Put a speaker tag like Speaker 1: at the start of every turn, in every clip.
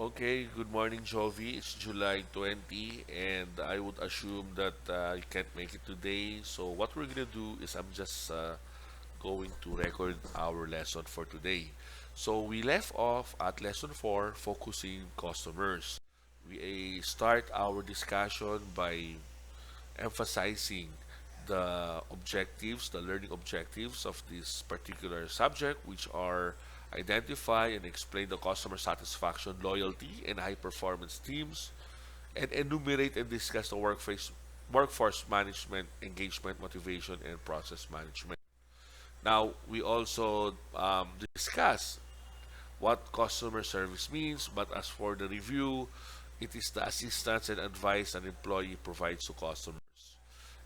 Speaker 1: Okay, good morning, Jovi. It's July 20, and I would assume that you can't make it today. So, what we're going to do is I'm just going to record our lesson for today. So, we left off at lesson 4, focusing customers. We start our discussion by emphasizing the learning objectives of this particular subject, which are identify and explain the customer satisfaction, loyalty, and high performance teams, and enumerate and discuss the workforce management, engagement, motivation, and process management. Now, we also discuss what customer service means, but as for the review, it is the assistance and advice an employee provides to customers.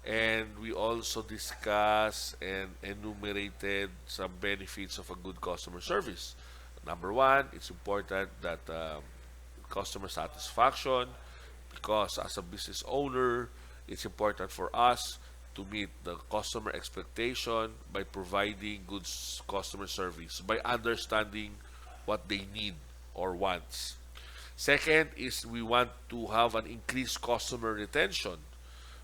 Speaker 1: And we also discussed and enumerated some benefits of a good customer service. Number one, it's important that customer satisfaction, because as a business owner, it's important for us to meet the customer expectation by providing good customer service, by understanding what they need or wants. Second is we want to have an increased customer retention.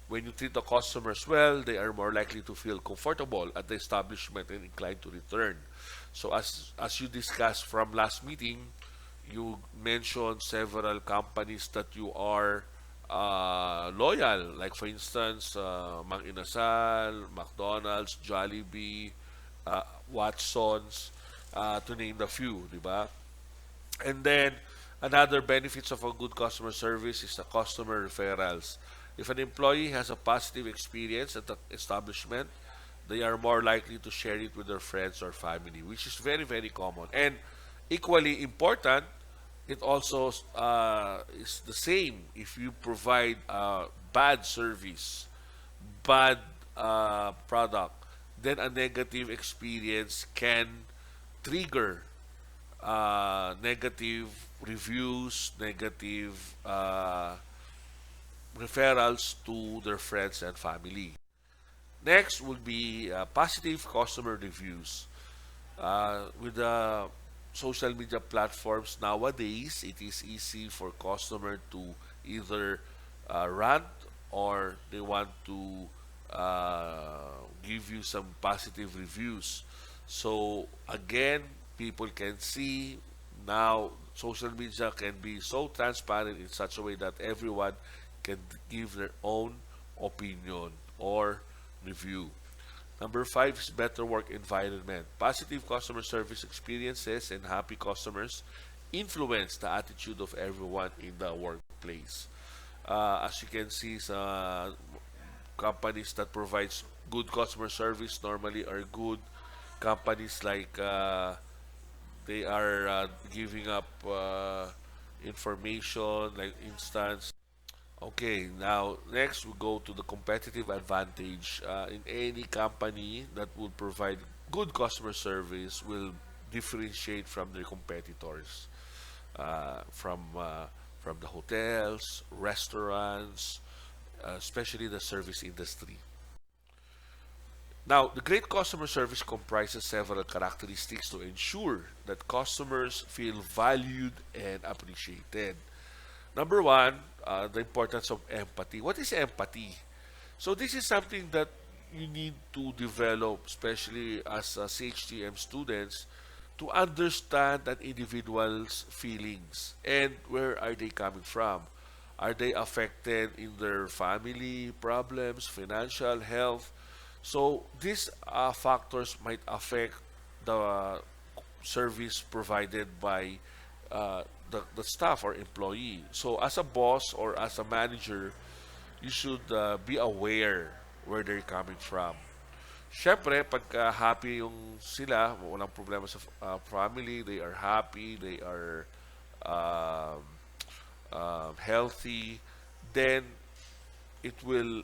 Speaker 1: When you treat the customers well, they are more likely to feel comfortable at the establishment and inclined to return. So as you discussed from last meeting, you mentioned several companies that you are loyal. Like for instance, Mang Inasal, McDonald's, Jollibee, Watsons, to name a few, di ba? And then another benefits of a good customer service is the customer referrals. If an employee has a positive experience at the establishment, they are more likely to share it with their friends or family, which is very, very common. And equally important, it also is the same if you provide bad service, bad product, then a negative experience can trigger negative reviews, negative referrals to their friends and family. Next would be positive customer reviews. With the social media platforms nowadays, it is easy for customer to either rant or they want to give you some positive reviews. So again, people can see now social media can be so transparent in such a way that everyone can give their own opinion or review. Number five is better work environment. Positive customer service experiences and happy customers influence the attitude of everyone in the workplace. As you can see, companies that provides good customer service normally are good companies like they are giving up information like instance. Okay, now next we go to the competitive advantage. In any company that will provide good customer service will differentiate from their competitors, from the hotels, restaurants, especially the service industry. Now, the great customer service comprises several characteristics to ensure that customers feel valued and appreciated. Number one, the importance of empathy. What is empathy? So this is something that you need to develop, especially as CHTM students, to understand an individual's feelings and where are they coming from. Are they affected in their family problems, financial health? So these factors might affect the service provided by the staff or employee. So as a boss or as a manager, you should be aware where they're coming from. Siyempre, pagka happy yung sila, walang problema sa family, they are happy, they are um, healthy, then it will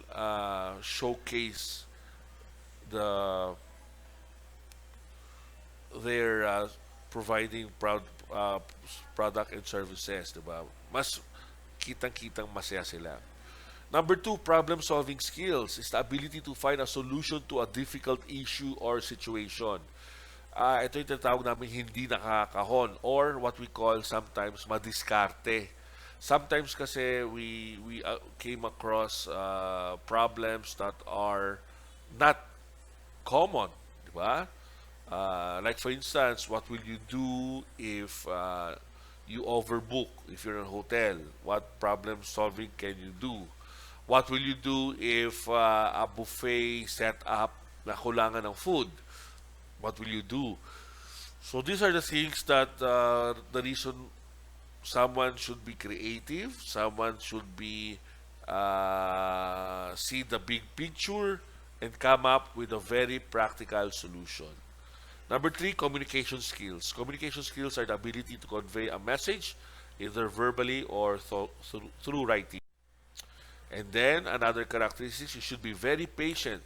Speaker 1: showcase the their providing uh, product and services, di ba? Mas kitang-kitang masaya sila. Number two, problem-solving skills is the ability to find a solution to a difficult issue or situation. ito yung tinatawag namin hindi nakakahon or what we call sometimes madiskarte. Sometimes kasi we came across problems that are not common, di ba? Like for instance, what will you do if you overbook if you're in a hotel? What problem solving can you do? What will you do if a buffet set up na kulangan ng food? What will you do? So these are the things that the reason someone should be creative, someone should be see the big picture and come up with a very practical solution. Number three, communication skills. Communication skills are the ability to convey a message either verbally or through writing. And then another characteristic, you should be very patient.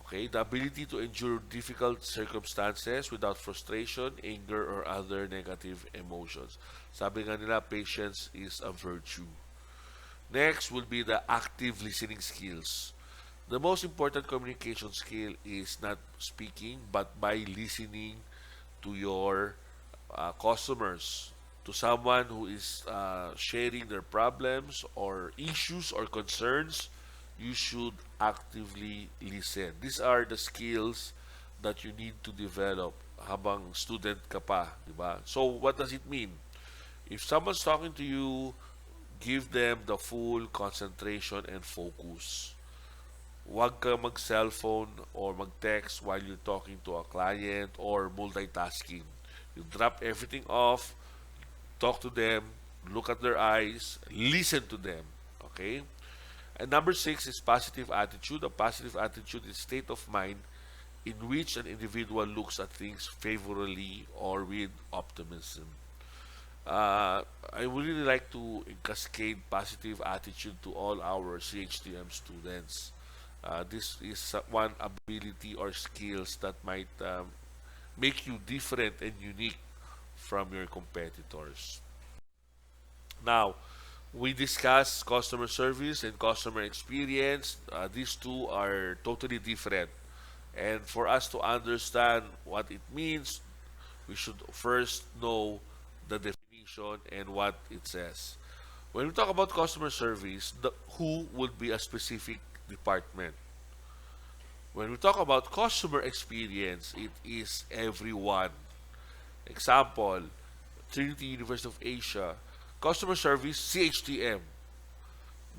Speaker 1: Okay, the ability to endure difficult circumstances without frustration, anger, or other negative emotions. Sabi nga nila, patience is a virtue. Next would be the active listening skills. The most important communication skill is not speaking, but by listening to your customers, to someone who is sharing their problems or issues or concerns. You should actively listen. These are the skills that you need to develop habang student ka pa, di ba? So, what does it mean? If someone's talking to you, give them the full concentration and focus. Huwag ka mag-cellphone or mag-text while you're talking to a client or multitasking. You drop everything off, talk to them, look at their eyes, listen to them. Okay? And number six is positive attitude. A positive attitude is a state of mind in which an individual looks at things favorably or with optimism. I would really like to cascade positive attitude to all our CHTM students. This is one ability or skills that might make you different and unique from your competitors. Now, we discussed customer service and customer experience. These two are totally different. And for us to understand what it means, we should first know the definition and what it says. When we talk about customer service, the who would be a specific department. When we talk about customer experience, it is everyone. Example, Trinity University of Asia, customer service, CHTM.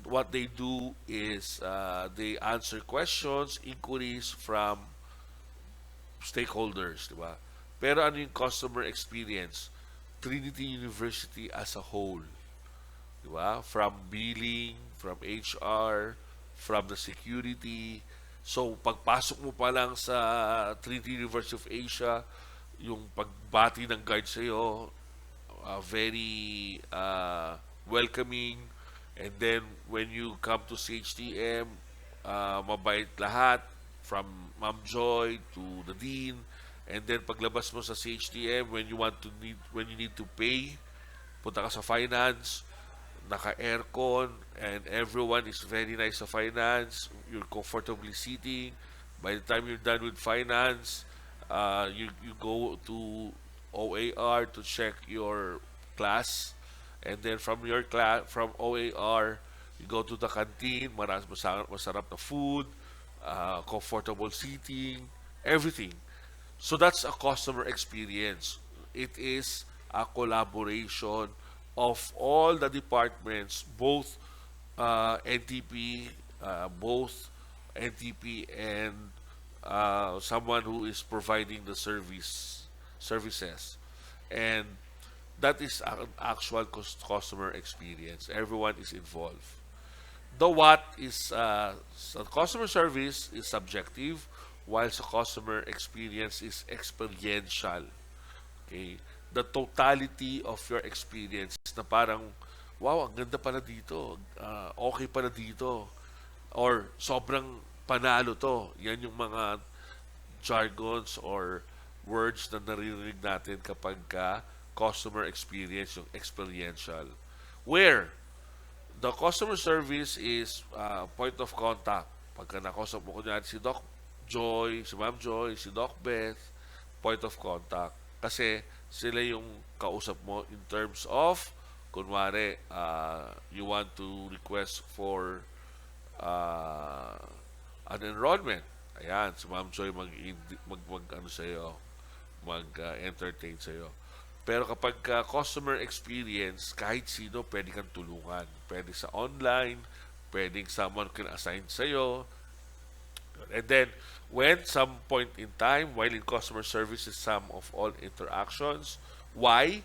Speaker 1: What they do is they answer questions, inquiries from stakeholders, di ba? Pero ano yung customer experience? Trinity University as a whole, di ba? From billing, from HR, from the security. So, pagpasok mo pa lang sa Trinity University of Asia, yung pagbati ng guide sa'yo, very welcoming. And then, when you come to CHTM, mabait lahat, from Ma'am Joy to the Dean. And then, paglabas mo sa CHTM, when you need to pay, punta ka sa finance, naka-aircon, and everyone is very nice sa finance. You're comfortably sitting. By the time you're done with finance, you go to OAR to check your class. And then from OAR, you go to the canteen, masarap na food, comfortable seating, everything. So that's a customer experience. It is a collaboration of all the departments, both NTP and someone who is providing the services, and that is an actual customer experience. Everyone is involved. The what is so customer service is subjective, while the customer experience is experiential. Okay? The totality of your experience na parang, wow, ang ganda pala dito. Okay pala dito. Or sobrang panalo to. Yan yung mga jargons or words na naririnig natin kapag customer experience, yung experiential. Where the customer service is point of contact. Pagka nakusap mo kunyari si Doc Joy, si Ma'am Joy, si Doc Beth, point of contact. Kasi sila yung kausap mo in terms of, kunwari, you want to request for uh, an enrollment. Ayan, si Ma'am Joy mag ano sa'yo, mag-entertain sa'yo. Pero kapag customer experience, kahit sino pwede kang tulungan. Pwede sa online, pwedeng someone can assign sa'yo. And then, when some point in time, while in customer service is sum of all interactions, why?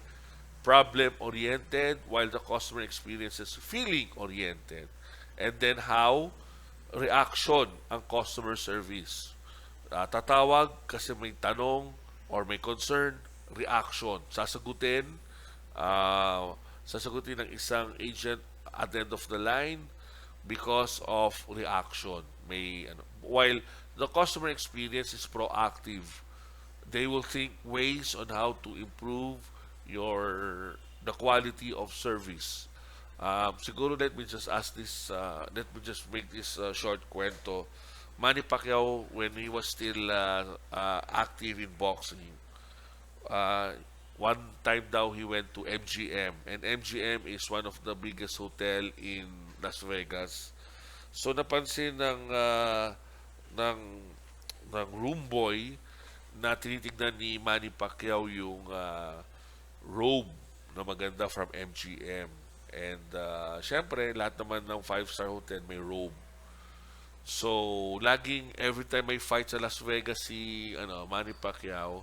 Speaker 1: Problem-oriented, while the customer experience is feeling-oriented. And then how? Reaction ang customer service. Tatawag kasi may tanong or may concern, reaction. Sasagutin ng isang agent at the end of the line because of reaction. While the customer experience is proactive, they will think ways on how to improve the quality of service. Siguro let me just ask this, let me just make this short kwento. Manny Pacquiao, when he was still active in boxing, uh, one time daw he went to MGM, and MGM is one of the biggest hotel in Las Vegas. So napansin ng ng room boy na tinitignan ni Manny Pacquiao yung robe na maganda from MGM. And syempre, lahat naman ng five-star hotel may robe. So, laging every time may fight sa Las Vegas si Manny Pacquiao,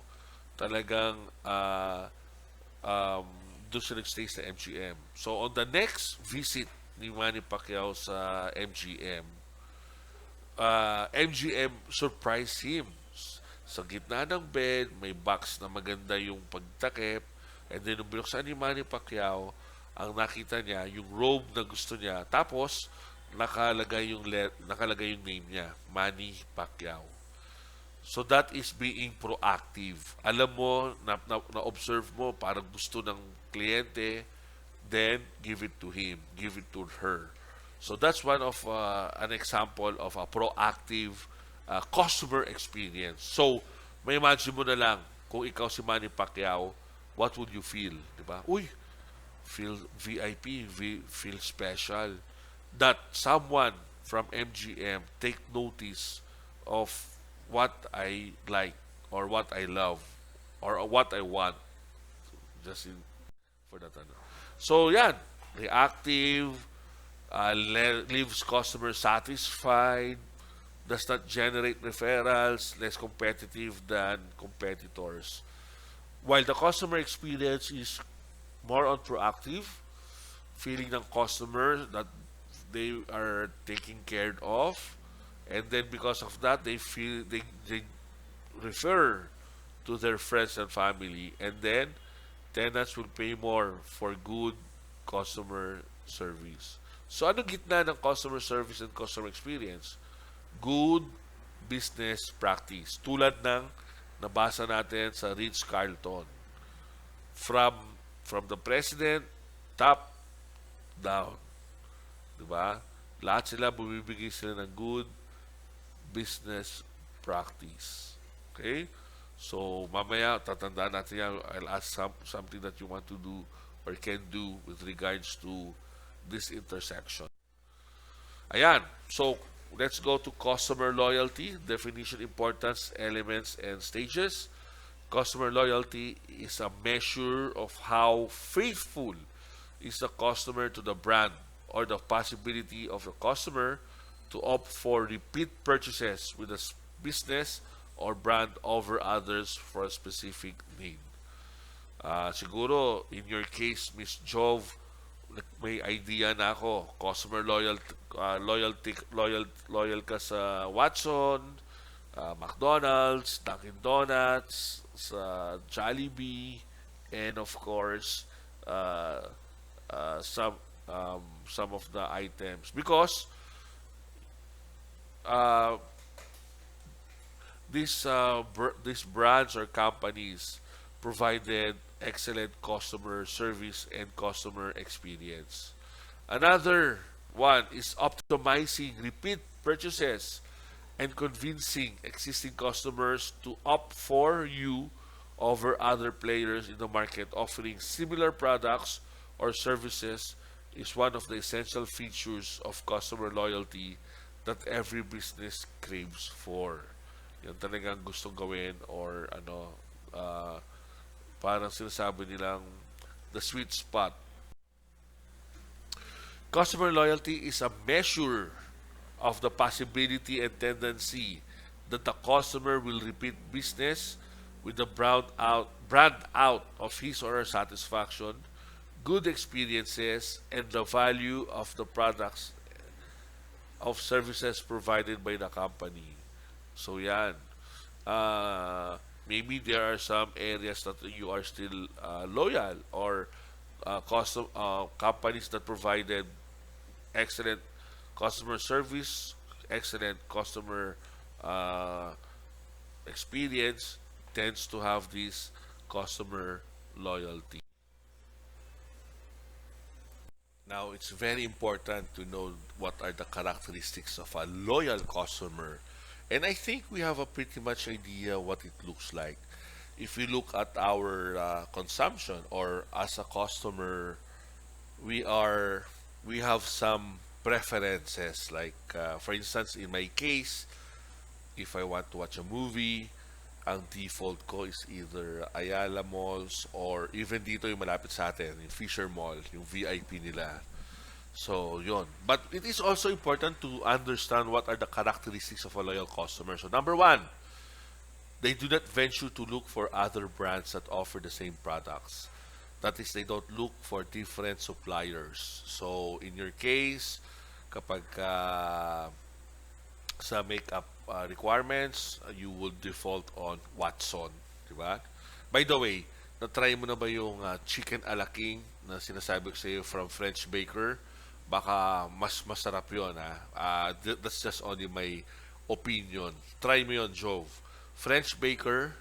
Speaker 1: talagang um, doon siya nagstay sa MGM. So, on the next visit ni Manny Pacquiao sa MGM surprised him. Sa gitna ng bed, may box na maganda yung pagtakip. And then, nung binuksan ni Manny Pacquiao, ang nakita niya, yung robe na gusto niya. Tapos, nakalagay yung name niya, Manny Pacquiao. So, that is being proactive. Alam mo, na-observe mo, parang gusto ng kliyente, then give it to him, give it to her. So that's one of an example of a proactive customer experience. So, may imagine mo na lang, kung ikaw si Manny Pacquiao, what would you feel? Diba? Uy, feel VIP, feel special. That someone from MGM take notice of what I like or what I love or what I want just for that. So, yan. Reactive, leaves customers satisfied, does not generate referrals, less competitive than competitors. While the customer experience is more on proactive, feeling ng customer that they are taken care of, and then because of that, they refer to their friends and family, and then tenants will pay more for good customer service. So, ano gitna ng customer service and customer experience? Good business practice. Tulad ng nabasa natin sa Ritz-Carlton. From the president, top down. Diba? Lahat sila bumibigay sila ng good business practice. Okay? So, mamaya, tatandaan natin yan. I'll ask something that you want to do or can do with regards to this intersection. Ayan. So, let's go to customer loyalty. Definition, importance, elements, and stages. Customer loyalty is a measure of how faithful is the customer to the brand or the possibility of the customer to opt for repeat purchases with a business or brand over others for a specific need. Siguro, in your case, Miss Jove, may idea na ako. Customer loyal ka sa Watson, McDonald's, Dunkin' Donuts, sa Jollibee, and of course, some of the items. Because these brands or companies provided excellent customer service and customer experience. Another one is optimizing repeat purchases and convincing existing customers to opt for you over other players in the market offering similar products or services is one of the essential features of customer loyalty that every business craves for. Yan talagang gustong gawin or uh, parang sinasabi nilang the sweet spot. Customer loyalty is a measure of the possibility and tendency that the customer will repeat business with the brand out of his or her satisfaction, good experiences, and the value of the products of services provided by the company. So yan. Maybe there are some areas that you are still loyal or companies that provided excellent customer service, excellent customer uh, experience tends to have this customer loyalty. Now, it's very important to know what are the characteristics of a loyal customer. And I think we have a pretty much idea what it looks like. If we look at our consumption or as a customer, we are we have some preferences. Like, for instance, in my case, if I want to watch a movie, ang default ko is either Ayala Malls or even dito yung malapit sa atin, yung Fisher Mall, yung VIP nila. So, yon. But it is also important to understand what are the characteristics of a loyal customer. So, number one, they do not venture to look for other brands that offer the same products. That is, they don't look for different suppliers. So, in your case, kapag sa makeup requirements, you will default on Watson, di ba? By the way, na-try mo na ba yung chicken alaking na sinasabi ko sa iyo from French Baker? Baka mas masarap yun, ha? That's just only my opinion. Try mo yun, Jove. French Baker,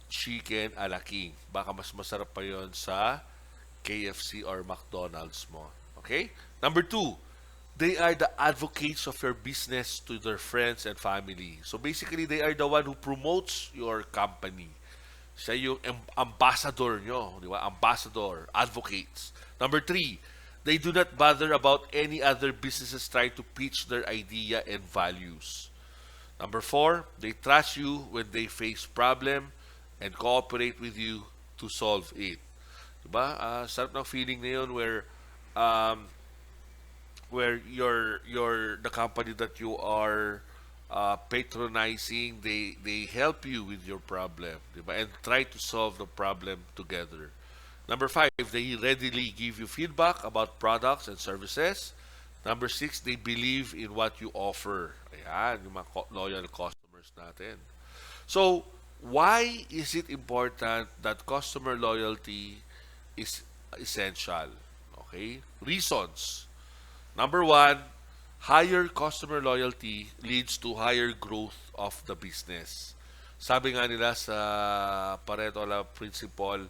Speaker 1: chicken alaking. Baka mas masarap pa yun sa KFC or McDonald's mo. Okay? Number two, they are the advocates of your business to their friends and family. So basically, they are the one who promotes your company. Siya yung ambassador nyo, di ba? Ambassador, advocates. Number three, they do not bother about any other businesses trying to pitch their idea and values. Number four, they trust you when they face problem and cooperate with you to solve it. Diba? Sarap ng feeling na yun um, where your the company that you are patronizing, they help you with your problem, diba? And try to solve the problem together. Number five, they readily give you feedback about products and services. Number six, they believe in what you offer. Ayan, yung mga loyal customers natin. So, why is it important that customer loyalty is essential? Okay? Reasons. Number one, higher customer loyalty leads to higher growth of the business. Sabi nga nila sa Pareto Law Principle,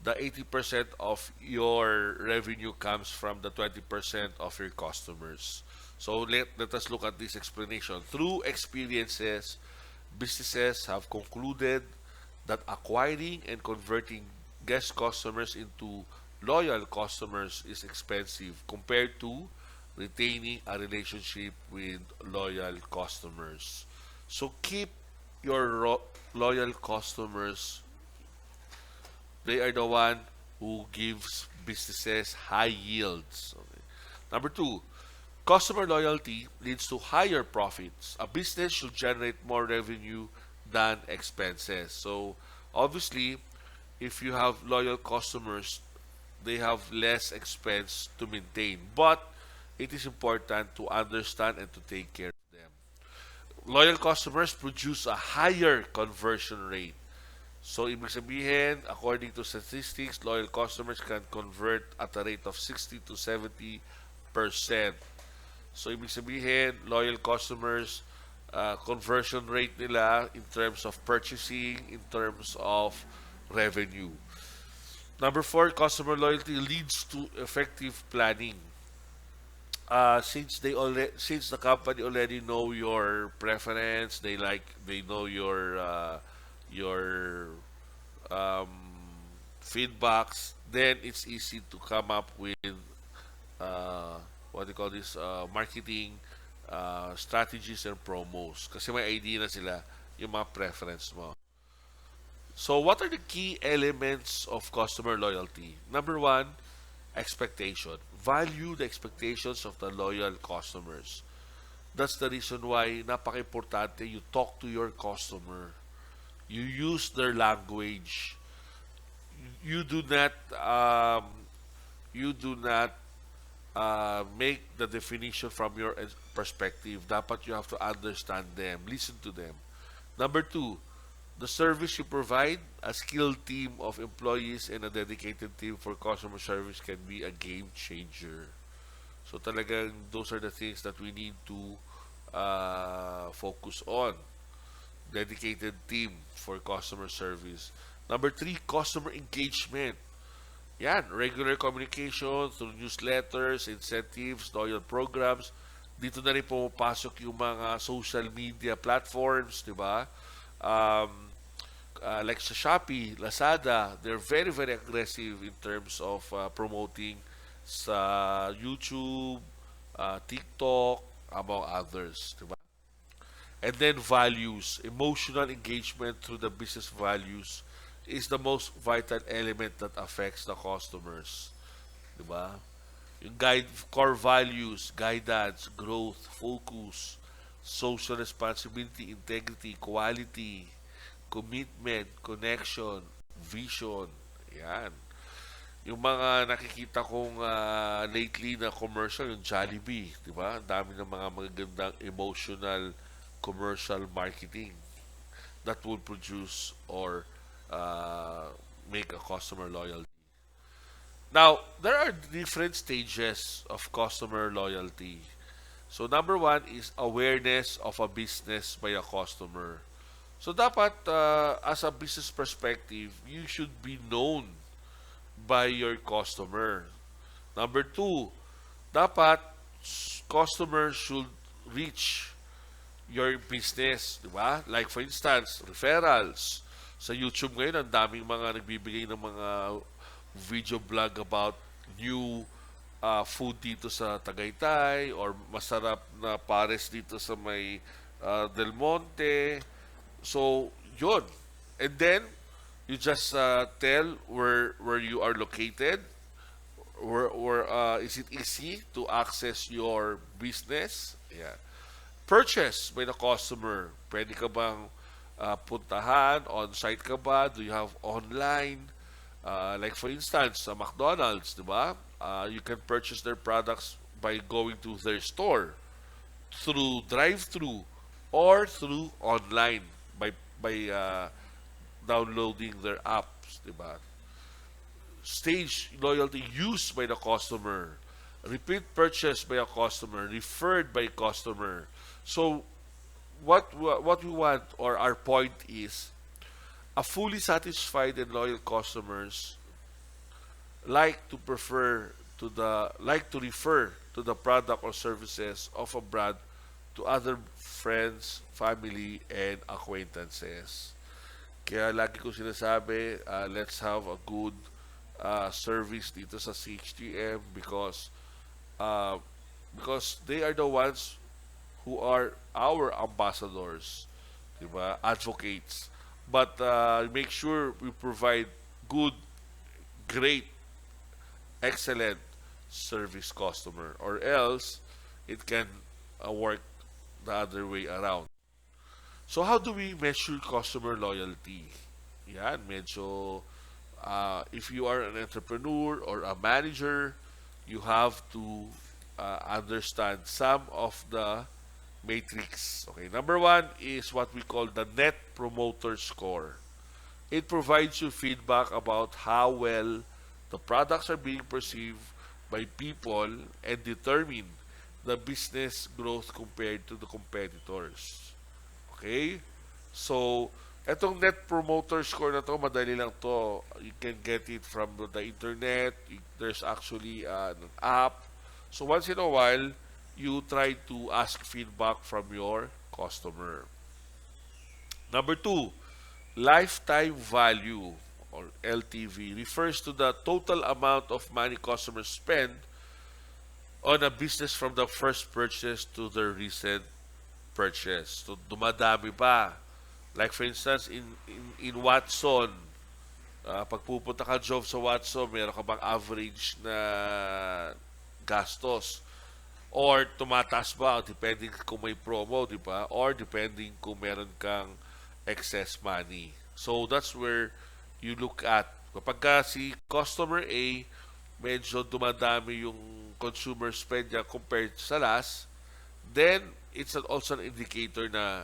Speaker 1: the 80% of your revenue comes from the 20% of your customers. So let us look at this explanation. Through experiences, businesses have concluded that acquiring and converting guest customers into loyal customers is expensive compared to retaining a relationship with loyal customers. So keep your loyal customers. They are the one who gives businesses high yields. Okay. Number two, customer loyalty leads to higher profits. A business should generate more revenue than expenses. So obviously, if you have loyal customers, they have less expense to maintain. But it is important to understand and to take care of them. Loyal customers produce a higher conversion rate. So, ibig sabihin, according to statistics, loyal customers can convert at a rate of 60 to 70%. So, ibig sabihin, loyal customers, conversion rate nila in terms of purchasing, in terms of revenue. Number four, customer loyalty leads to effective planning. Since the company already know your preference, they know your um, feedbacks, then it's easy to come up with uh, what do you call this, marketing strategies and promos. Kasi may idea na sila yung mga preference mo. So, what are the key elements of customer loyalty? Number one, expectation. Value the expectations of the loyal customers. That's the reason why napaka-importante you talk to your customer. You use their language. You do not um, you do not make the definition from your perspective. Dapat you have to understand them, listen to them. Number two, the service you provide, a skilled team of employees and a dedicated team for customer service can be a game changer. So talagang those are the things that we need to focus on. Dedicated team for customer service. Number three, customer engagement. Yan, regular communication through newsletters, incentives, loyal programs. Dito na rin pumapasok yung mga social media platforms, di ba? Like sa Shopee, Lazada, they're very, very aggressive in terms of promoting sa YouTube, TikTok, among others, di ba? And then values, emotional engagement through the business values is the most vital element that affects the customers. Diba? Yung core values, guidance, growth, focus, social responsibility, integrity, quality, commitment, connection, vision. Yan. Yung mga nakikita kong lately na commercial, yung Jollibee, di ba? Ang dami ng mga magagandang emotional commercial marketing that will produce or make a customer loyalty. Now, there are different stages of customer loyalty. So, number one is awareness of a business by a customer. So, dapat, as a business perspective, you should be known by your customer. Number two, dapat customers should reach your business, di ba? Like for instance, referrals. Sa YouTube ngayon, ang daming mga nagbibigay ng mga video blog about new food dito sa Tagaytay or masarap na pares dito sa may Del Monte. So, yun. And then, you just tell where you are located, where is it easy to access your business. Yeah. Purchase by the customer. Pwede ka bang puntahan? On-site ka ba? Do you have online? Like for instance, sa McDonald's, di ba? You can purchase their products by going to their store through drive-thru or through online by downloading their apps, di ba? Stage loyalty used by the customer. Repeat purchase by a customer, referred by customer. So, what we want or our point is a fully satisfied and loyal customers like to refer to the product or services of a brand to other friends, family, and acquaintances. Kaya lagi ko sinasabi, let's have a good service dito sa CHTM uh, because they are the ones who are our ambassadors, diba? Advocates. But make sure we provide good, great, excellent service customer or else it can work the other way around. So how do we measure customer loyalty? Yan, medyo if you are an entrepreneur or a manager, you have to understand some of the matrix. Okay, number one is what we call the Net Promoter Score. It provides you feedback about how well the products are being perceived by people and determine the business growth compared to the competitors. Okay? So, etong Net Promoter Score na to, madali lang to. You can get it from the internet. There's actually an app. So, once in a while, you try to ask feedback from your customer. Number two, lifetime value. or LTV refers to the total amount of money customers spend on a business from the first purchase to their recent purchase. So, dumadami pa. Like for instance, in Watson, pag pupunta ka job sa Watson, meron ka bang average na gastos? Or tumataas ba? Depending kung may promo, di ba? Or depending kung meron kang excess money. So, that's where you look at. Kapag ka si customer A, medyo dumadami yung consumer spend niya compared sa last, then it's also an indicator na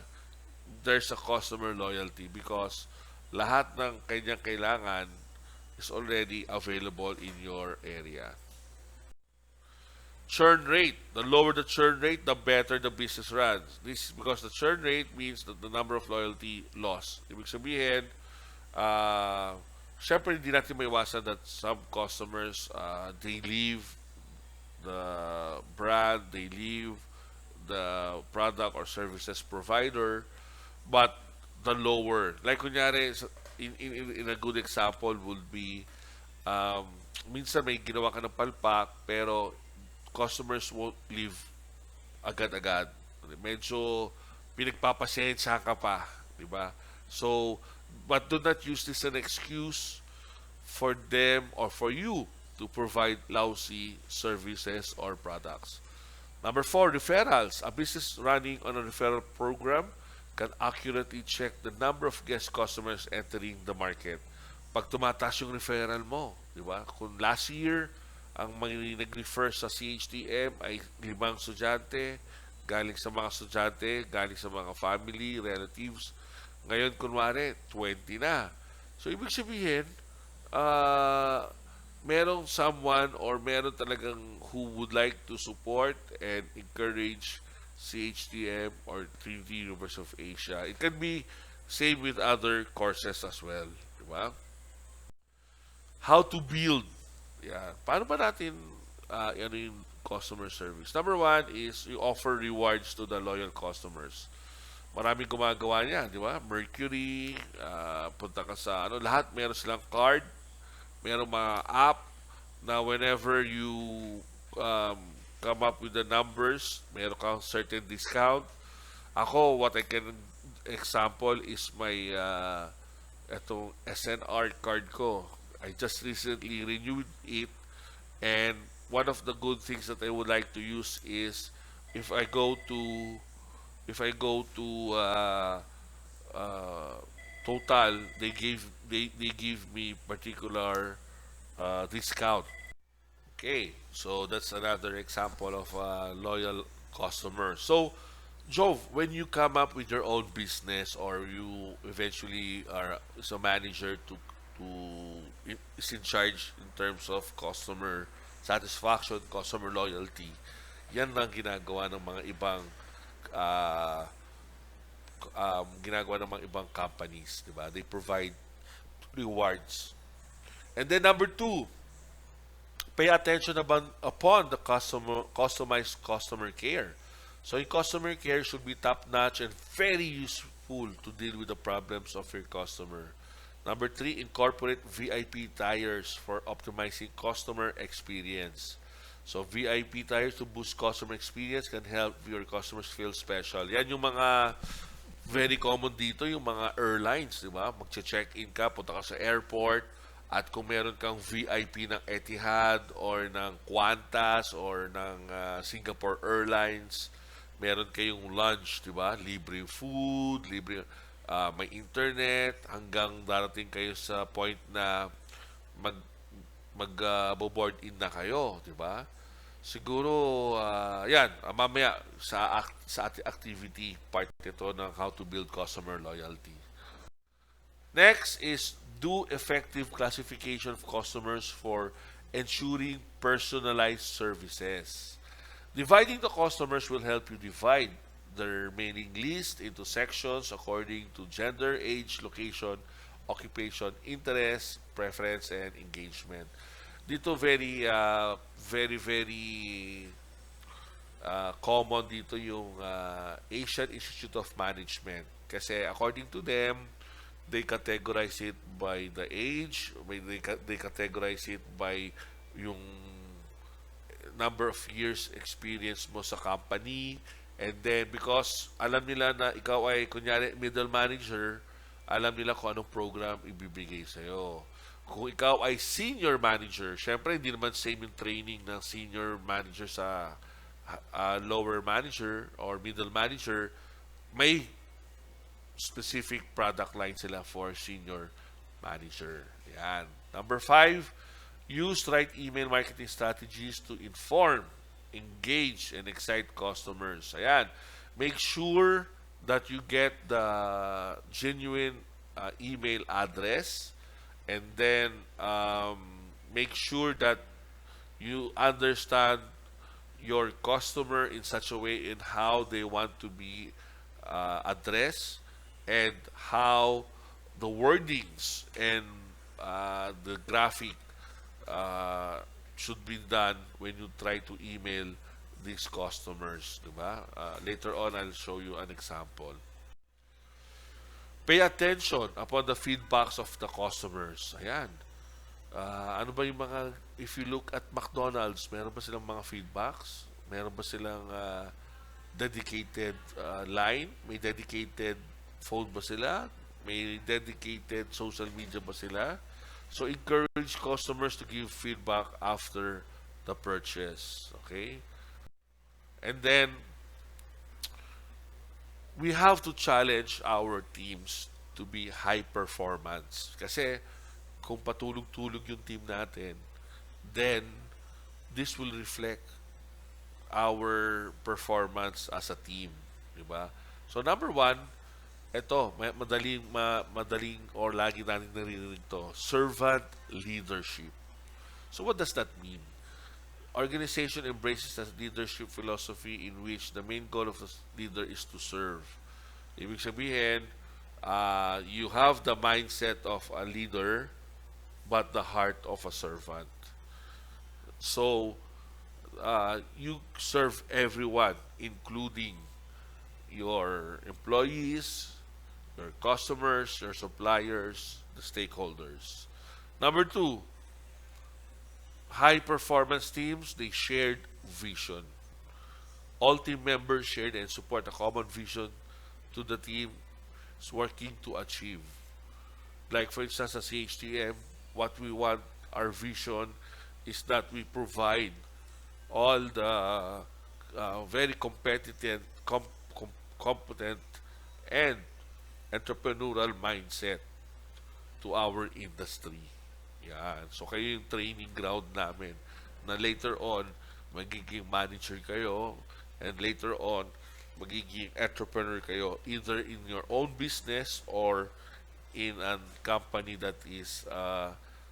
Speaker 1: there's a customer loyalty because lahat ng kanyang kailangan is already available in your area. Churn rate. The lower the churn rate, the better the business runs. This is because the churn rate means that the number of loyalty loss. Ibig sabihin, syempre hindi natin maiwasan that some customers, they leave the brand, they leave the product or services provider, but the lower. Like kunyari, in a good example would be, um, minsan may ginawa ka ng palpak, pero customers won't leave agad-agad. Medyo pinagpapasensya ka pa, di ba? So, but do not use this as an excuse for them or for you to provide lousy services or products. Number 4, referrals. A business running on a referral program can accurately check the number of guest customers entering the market. Pag tumataas yung referral mo, di ba? Kung last year, ang mga nag-refer sa CHTM ay 5 estudyante, galing sa mga estudyante, galing sa mga family, relatives. Ngayon, kunwari, 20 na. So, ibig sabihin, merong someone or meron talagang who would like to support and encourage CHTM or Trinity University of Asia. It can be same with other courses as well. Diba? How to build. Yeah. Paano ba natin ano yung customer service? Number 1 is you offer rewards to the loyal customers. Maraming gumagawa niya, di ba? Mercury, punta ka sa ano, lahat meron silang card, meron mga app na whenever you um, come up with the numbers, meron kang certain discount. Ako, what I can example is my etong SNR card ko. I just recently renewed it, and one of the good things that I would like to use is if I go to if I go to Total, they give me particular discount. Okay, so that's another example of a loyal customer. So, Jove, when you come up with your own business or you eventually are as a manager to is in charge in terms of customer satisfaction, customer loyalty, yan ang ginagawa ng mga ibang uh, ginagawa ng mga ibang companies, di ba? They provide rewards. And then number 2, pay attention upon the customized customer care. So your customer care should be top-notch and very useful to deal with the problems of your customer. Number 3, incorporate VIP tires for optimizing customer experience. So VIP tires to boost customer experience can help your customers feel special. Yan yung mga very common dito, yung mga airlines, di ba? Magche-check-in ka, punta ka sa airport, at kung meron kang VIP ng Etihad or ng Qantas or ng Singapore Airlines, meron kayong lunch, di ba? Libre food, libre may internet, hanggang darating kayo sa point na board in na kayo, di ba? Siguro, yan, mamaya sa ating activity part ito ng how to build customer loyalty. Next is do effective classification of customers for ensuring personalized services. Dividing the customers will help you divide the remaining list into sections according to gender, age, location, occupation, interest, preference, and engagement. Dito very common dito yung Asian Institute of Management. Kasi according to them, They categorize it by the age, they categorize it by yung number of years experience mo sa company. And then, because alam nila na ikaw ay, kunyari, middle manager, alam nila kung anong program ibibigay sa'yo. Kung ikaw ay senior manager, syempre, hindi naman same yung training ng senior manager sa lower manager or middle manager. May specific product line sila for senior manager. Yan. Number 5, use right email marketing strategies to inform, engage, and excite customers. Ayan. Make sure that you get the genuine email address, and then make sure that you understand your customer in such a way in how they want to be addressed, and how the wordings and the graphic uh, should be done when you try to email these customers, diba? Later on, I'll show you an example. Pay attention upon the feedbacks of the customers. Ayan. Ano ba yung mga, if you look at McDonald's, meron ba silang mga feedbacks? Meron ba silang dedicated line? May dedicated phone ba sila? May dedicated social media ba sila? So, encourage customers to give feedback after the purchase. Okay? And then, we have to challenge our teams to be high performance. Kasi, kung patulog-tulog yung team natin, then, this will reflect our performance as a team. Diba? So, number 1, ito, madaling or lagi natin naririnig to, servant leadership. So what does that mean? Organization embraces a leadership philosophy in which the main goal of the leader is to serve. Ibig sabihin, you have the mindset of a leader but the heart of a servant. So, you serve everyone, including your employees, your customers, your suppliers, the stakeholders. Number 2, high performance teams, they shared vision. All team members shared and support a common vision to the team is working to achieve. Like for instance, at CHTM, what we want, our vision is that we provide all the very competent and entrepreneurial mindset to our industry. Yan. So, kayo yung training ground namin na later on, magiging manager kayo, and later on, magiging entrepreneur kayo, either in your own business or in a company that is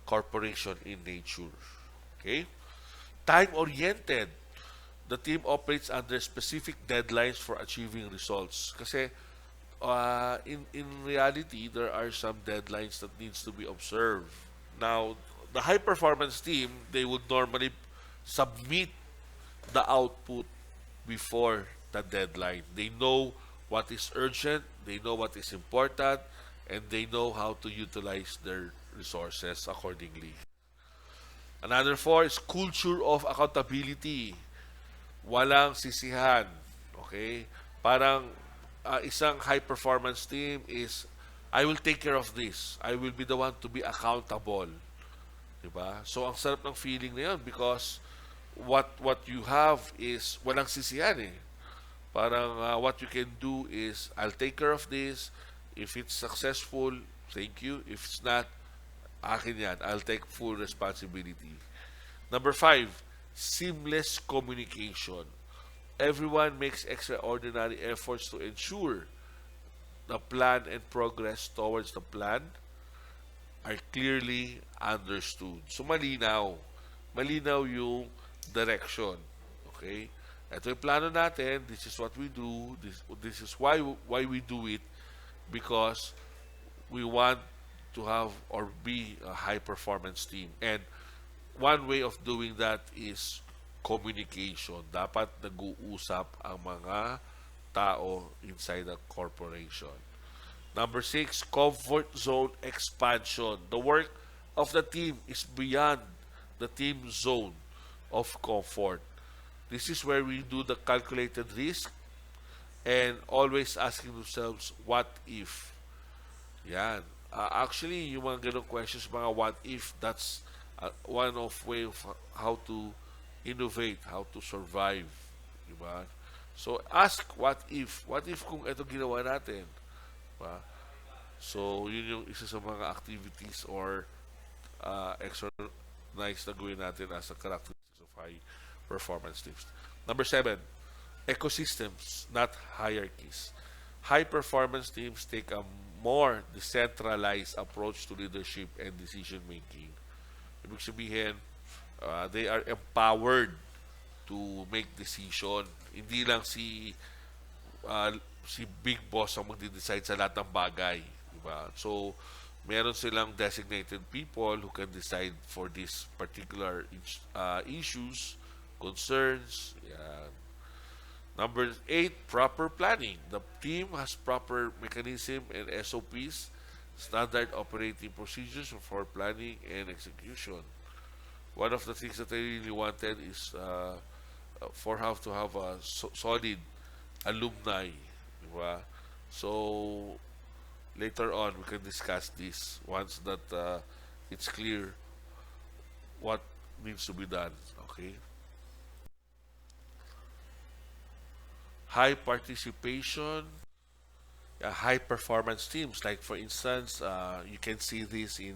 Speaker 1: corporation in nature. Okay? Time-oriented. The team operates under specific deadlines for achieving results. Kasi in reality, there are some deadlines that needs to be observed. Now, the high performance team, they would normally submit the output before the deadline. They know what is urgent, they know what is important, and they know how to utilize their resources accordingly. Another 4 is culture of accountability. Walang sisihan. Okay? Parang isang high performance team is, I will take care of this. I will be the one to be accountable. Diba? So, ang sarap ng feeling na yun because what you have is walang sisihan eh. Parang what you can do is, I'll take care of this. If it's successful, thank you. If it's not, akin yan. I'll take full responsibility. Number 5, seamless communication. Everyone makes extraordinary efforts to ensure the plan and progress towards the plan are clearly understood. So, malinaw. Malinaw yung direction. Okay? Ito yung plano natin. This is what we do. This is why we do it, because we want to have or be a high-performance team. And one way of doing that is communication. Dapat nag-uusap ang mga tao inside the corporation. Number six, comfort zone expansion. The work of the team is beyond the team zone of comfort. This is where we do the calculated risk and always asking themselves, what if? Yan. Actually, yung mga ganong questions, mga what if, that's one of way of how to innovate, how to survive. Diba? So, ask what if. What if kung ito ginawa natin? Diba? So, yun yung isa sa mga activities or exercise na gawin natin as a characteristics of high performance teams. Number seven, ecosystems, not hierarchies. High performance teams take a more decentralized approach to leadership and decision making. Ibig sabihin, they are empowered to make decision. Hindi lang uh, si Big Boss ang magde-decide sa lahat ng bagay. Diba? So, meron silang designated people who can decide for these particular issues, concerns. Yan. Number eight, proper planning. The team has proper mechanism and SOPs, standard operating procedures for planning and execution. One of the things that I really wanted is for how to have a solid alumni. Diba? So, later on, we can discuss this once that it's clear what needs to be done. Okay? High participation, high performance teams. Like for instance, you can see this in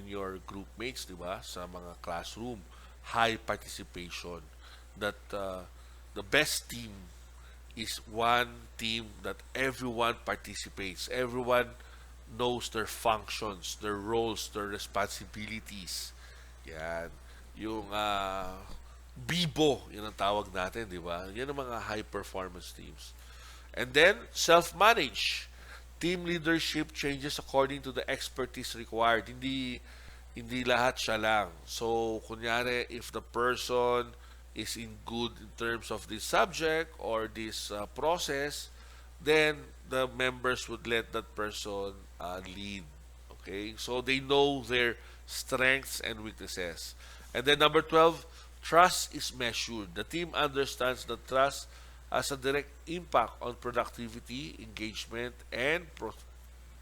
Speaker 1: your group mates, di ba? Sa mga classroom. High participation. That the best team is one team that everyone participates. Everyone knows their functions, their roles, their responsibilities. Yan. Yung Bibo, yun ang tawag natin, di ba? Yan ang mga high performance teams. And then, self-manage. Team leadership changes according to the expertise required. Hindi lahat siya lang. So, kunyari, if the person is in good in terms of this subject or this process, then the members would let that person lead. Okay? So, they know their strengths and weaknesses. And then number 12, trust is measured. The team understands that trust has a direct impact on productivity, engagement, and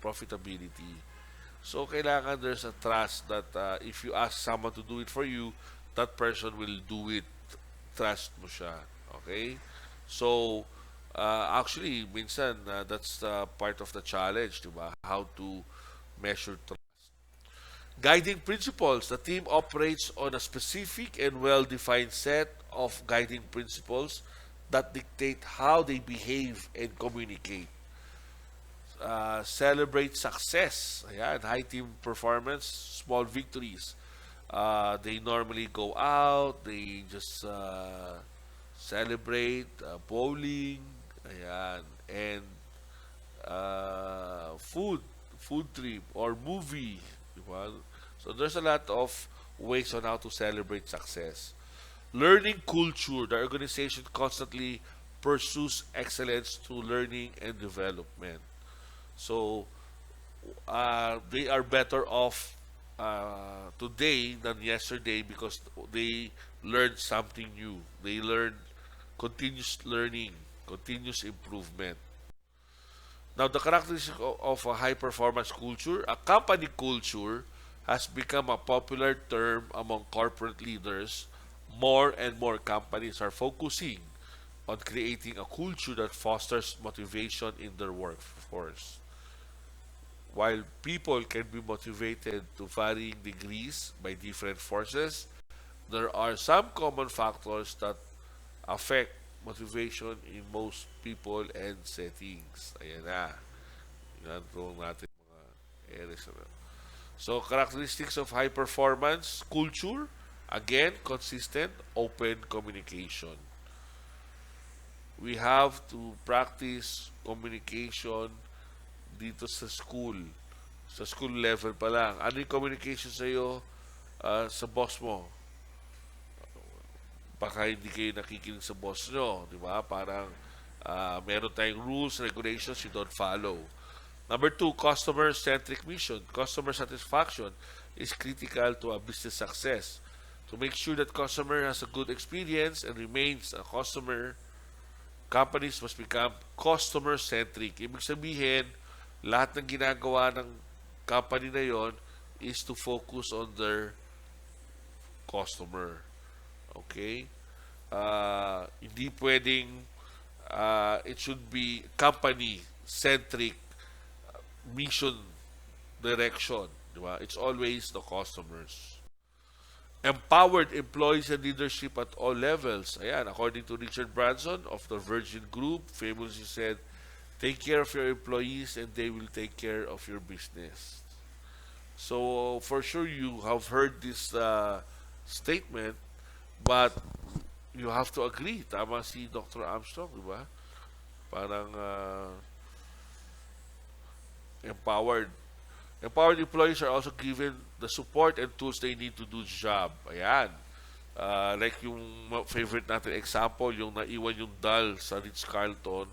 Speaker 1: profitability. So, kailangan there's a trust that if you ask someone to do it for you, that person will do it. Trust mo siya. Okay? So, actually, minsan, that's part of the challenge, diba? How to measure trust. Guiding principles. The team operates on a specific and well-defined set of guiding principles that dictate how they behave and communicate. Celebrate success. Ayan, high team performance, small victories. They normally go out, they just celebrate bowling, ayan, and food trip or movie. Diba? So there's a lot of ways on how to celebrate success. Learning culture. The organization constantly pursues excellence through learning and development. So they are better off today than yesterday because they learned something new. They learn continuous learning, continuous improvement. Now, the characteristic of a high performance culture, a company culture, has become a popular term among corporate leaders. More and more companies are focusing on creating a culture that fosters motivation in their workforce. While people can be motivated to varying degrees by different forces, there are some common factors that affect motivation in most people and settings. Ayan na. Yan po natin mga areas na. So, characteristics of high performance culture, again, consistent, open communication. We have to practice communication dito sa school. Sa school level pa lang. Ano yung communication sa'yo sa boss mo? Baka hindi kayo nakikinig sa boss nyo. Di ba? Parang meron tayong rules, regulations you don't follow. Number two, customer-centric mission. Customer satisfaction is critical to a business success. To make sure that customer has a good experience and remains a customer, companies must become customer-centric. Ibig sabihin, lahat ng ginagawa ng company na yon is to focus on their customer. Okay? Hindi pwedeng it should be company-centric mission direction. Di ba? It's always the customers. Empowered employees and leadership at all levels. Ayan, according to Richard Branson of the Virgin Group, famously said, take care of your employees and they will take care of your business. So, for sure, you have heard this statement, but you have to agree. Tama si Dr. Armstrong, di ba? Parang empowered. Empowered employees are also given the support and tools they need to do the job. Ayan. Like yung favorite natin example, yung naiwan yung doll sa Ritz-Carlton,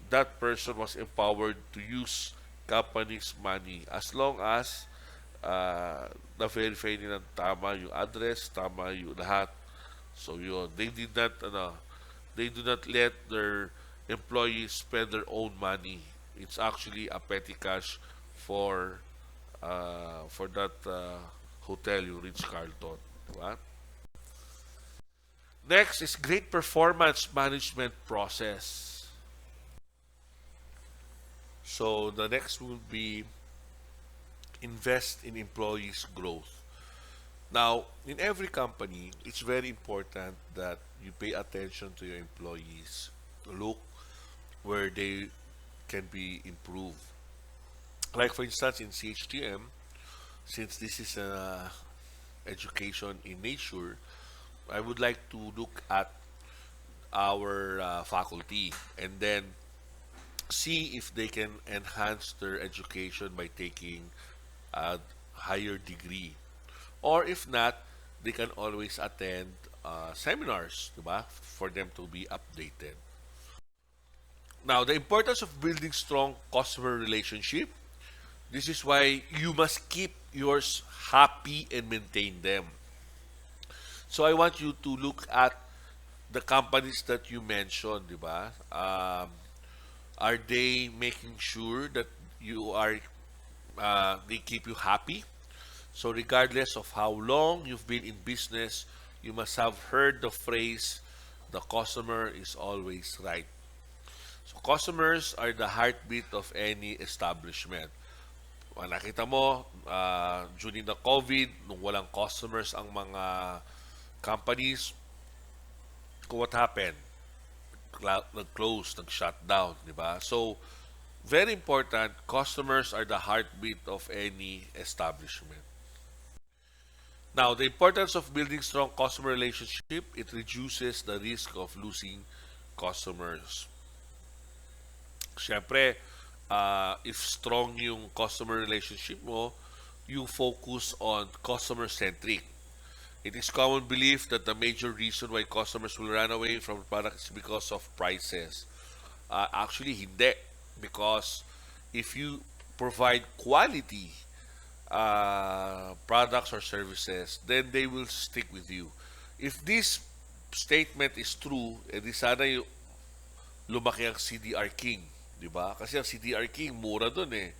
Speaker 1: that person was empowered to use company's money as long as na-verify nila tama yung address, tama yung lahat. So yun, they do not let their employees spend their own money. It's actually a petty cash for that hotel, yung Ritz-Carlton. Diba? Next is great performance management process. So the next will be invest in employees' growth. Now, in every company, it's very important that you pay attention to your employees, to look where they can be improved. Like for instance, in CHTM, since this is education in nature, I would like to look at our faculty and then see if they can enhance their education by taking a higher degree. Or if not, they can always attend seminars, diba? For them to be updated. Now, the importance of building strong customer relationship. This is why you must keep yours happy and maintain them. So I want you to look at the companies that you mentioned, di ba? Are they making sure that they keep you happy? So regardless of how long you've been in business, you must have heard the phrase, the customer is always right. So customers are the heartbeat of any establishment. Nakita mo, during the COVID, nung walang customers ang mga companies, what happened? Nag-close, nag-shutdown, di ba? So, very important, customers are the heartbeat of any establishment. Now, the importance of building strong customer relationship, it reduces the risk of losing customers. Siyempre, if strong yung customer relationship mo, you focus on customer-centric. It is common belief that the major reason why customers will run away from products is because of prices. Actually, hindi. Because if you provide quality products or services, then they will stick with you. If this statement is true, edi sana yung lumaki ang CDR King. Diba? Kasi ang CDR King, mura dun eh.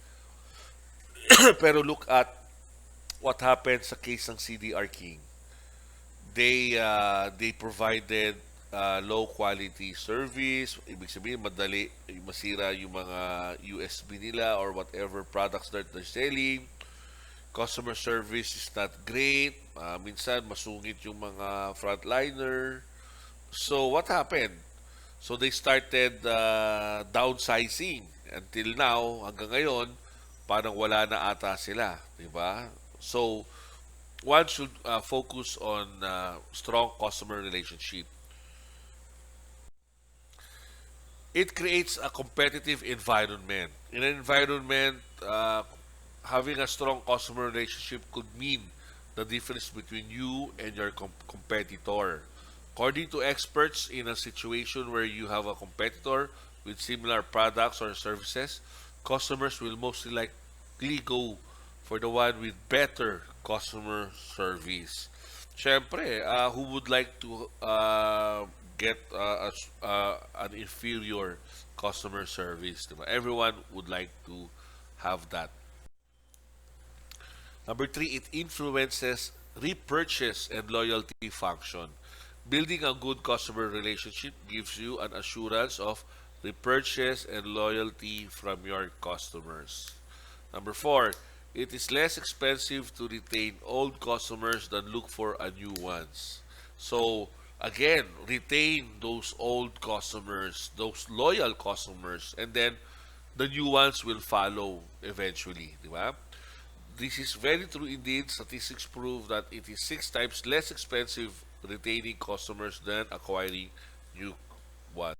Speaker 1: Pero look at what happened sa case ng CDR King. They provided low quality service. Ibig sabihin, madali masira yung mga USB nila or whatever products that they're selling. Customer service is not great. Minsan, masungit yung mga frontliner. So, what happened? So, they started downsizing. Until now, hanggang ngayon, parang wala na ata sila. Diba? So, one should focus on strong customer relationship. It creates a competitive environment. In an environment, having a strong customer relationship could mean the difference between you and your competitor. According to experts, in a situation where you have a competitor with similar products or services, customers will mostly likely go for the one with better customer service. Siyempre, who would like to get an inferior customer service? Diba? Everyone would like to have that. Number three, it influences repurchase and loyalty function. Building a good customer relationship gives you an assurance of repurchase and loyalty from your customers. Number four, it is less expensive to retain old customers than look for a new ones. So again, retain those old customers, those loyal customers, and then the new ones will follow eventually, di ba? This is very true indeed. Statistics prove that it is 6 times less expensive retaining customers than acquiring new ones.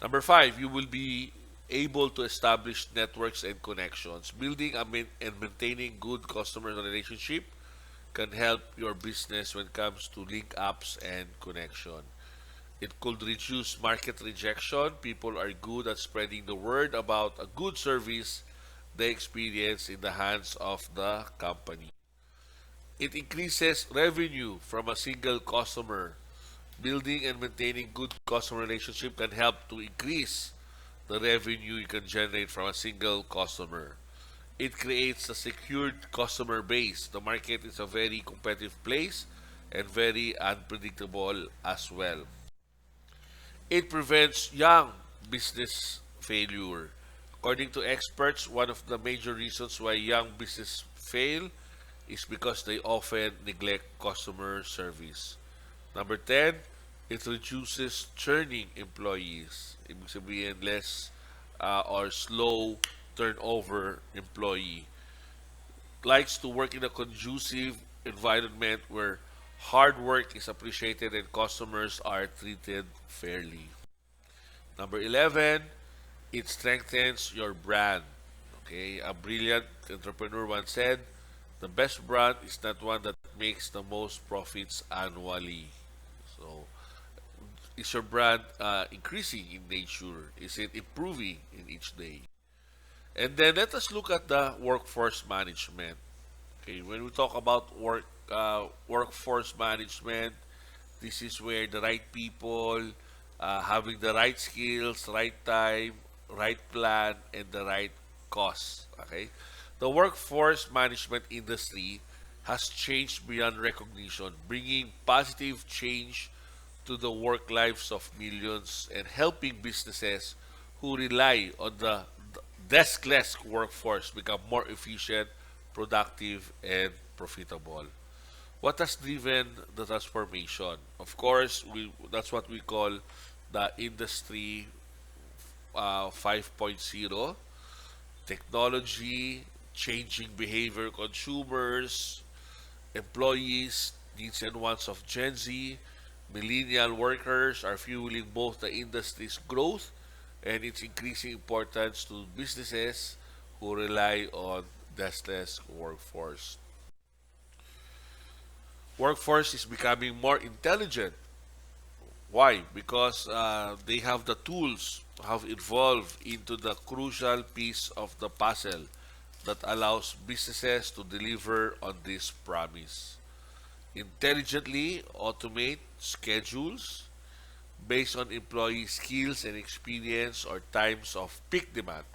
Speaker 1: Number five, you will be able to establish networks and connections. Building and maintaining good customer relationship can help your business when it comes to link ups and connection. It could reduce market rejection. People are good at spreading the word about a good service they experience in the hands of the company. It increases revenue from a single customer. Building and maintaining good customer relationship can help to increase the revenue you can generate from a single customer. It creates a secured customer base. The market is a very competitive place and very unpredictable as well. It prevents young business failure. According to experts, one of the major reasons why young business fail is because they often neglect customer service. Number 10, it reduces churning employees. Ibig sabihin, less or slow turnover employee. Likes to work in a conducive environment where hard work is appreciated and customers are treated fairly. Number 11, it strengthens your brand. Okay, a brilliant entrepreneur once said, the best brand is not one that makes the most profits annually. So, is your brand increasing in nature? Is it improving in each day? And then let us look at the workforce management. Okay, when we talk about workforce management, this is where the right people, having the right skills, right time, right plan, and the right cost. Okay, the workforce management industry has changed beyond recognition, bringing positive change to the work lives of millions and helping businesses who rely on the deskless workforce become more efficient, productive, and profitable. What has driven the transformation? Of course, that's what we call the industry 5.0, technology, changing behavior consumers, employees, needs and wants of Gen Z, millennial workers are fueling both the industry's growth and its increasing importance to businesses who rely on deskless workforce. Workforce is becoming more intelligent. Why? Because they have the tools have evolved into the crucial piece of the puzzle that allows businesses to deliver on this promise. Intelligently automate schedules based on employee skills and experience or times of peak demand.